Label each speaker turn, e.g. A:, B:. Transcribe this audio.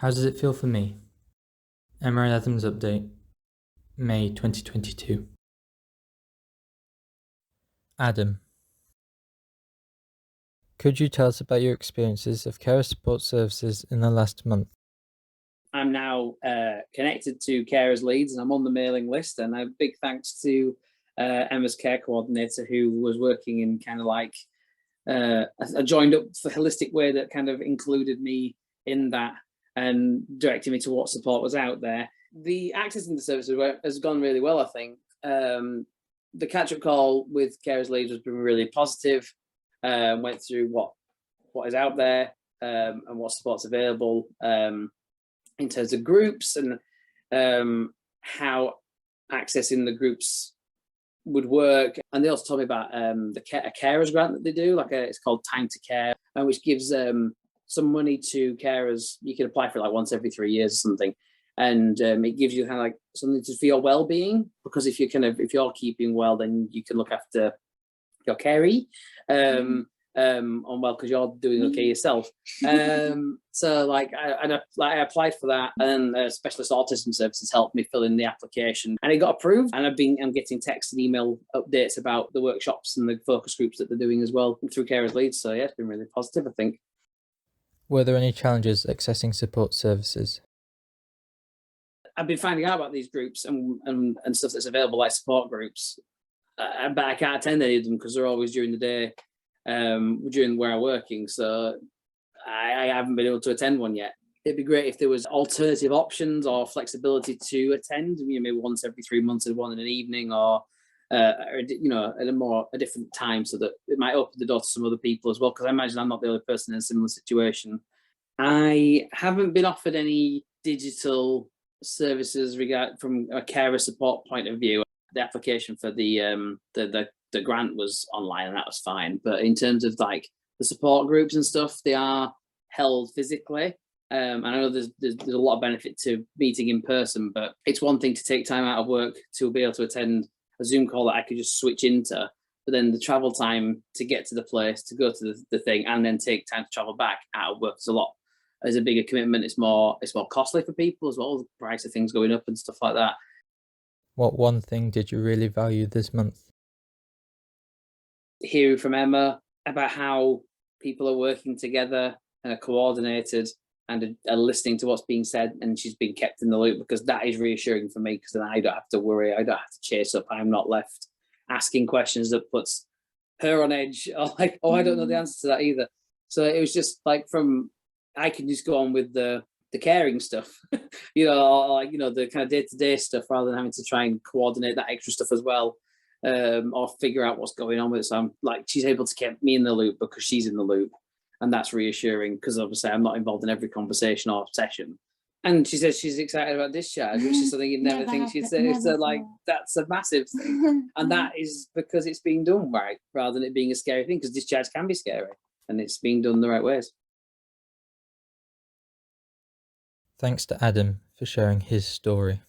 A: How does it feel for me? Emma and Adam's update, May 2022. Adam, could you tell us about your experiences of carer support services in the last month?
B: I'm now connected to Carers Leeds and I'm on the mailing list, and a big thanks to Emma's care coordinator, who was working in kind of like a joined up holistic way that kind of included me in that and directed me to what support was out there. The accessing the services has gone really well, I think. The catch-up call with Carers Leeds has been really positive. Went through what is out there and what support's available in terms of groups, and how accessing the groups would work. And they also told me about a carers grant that they do, it's called Time to Care, and which gives some money to carers. You can apply for it like once every 3 years or something, and it gives you kind of like something for your well-being, because if you're keeping well, then you can look after your caree on well, because you're doing okay yourself. So I applied for that, and specialist autism services helped me fill in the application, and it got approved. And I'm getting text and email updates about the workshops and the focus groups that they're doing as well through Carers Leeds. So yeah, it's been really positive, I think.
A: Were there any challenges accessing support services?
B: I've been finding out about these groups and stuff that's available, like support groups, but I can't attend any of them because they're always during the day, during where I'm working. So I haven't been able to attend one yet. It'd be great if there was alternative options or flexibility to attend, maybe once every 3 months, and one in an evening, or at a different time, so that it might open the door to some other people as well, because I imagine I'm not the only person in a similar situation. I haven't been offered any digital services from a carer support point of view. The application for the grant was online, and that was fine. But in terms of like the support groups and stuff, they are held physically. And I know there's a lot of benefit to meeting in person, but it's one thing to take time out of work to be able to attend a Zoom call that I could just switch into, but then the travel time to get to the place, to go to the thing, and then take time to travel back out of work is a bigger commitment. It's more costly for people as well, the price of things going up and stuff like that.
A: What one thing did you really value this month?
B: Hearing from Emma about how people are working together and are coordinated and are listening to what's being said, and she's been kept in the loop, because that is reassuring for me, because then I don't have to worry, I don't have to chase up, I'm not left asking questions that puts her on edge, or like, oh, I don't know the answer to that either. So it was just like, I can just go on with the caring stuff, or the kind of day-to-day stuff, rather than having to try and coordinate that extra stuff as well, or figure out what's going on with it. So I'm like, she's able to keep me in the loop because she's in the loop, and that's reassuring, because obviously I'm not involved in every conversation or session. And she says she's excited about discharge, which is something you'd never think she'd say. So like, that's a massive thing, and that is because it's being done right, rather than it being a scary thing, because discharge can be scary, and it's being done the right ways.
A: Thanks to Adam for sharing his story.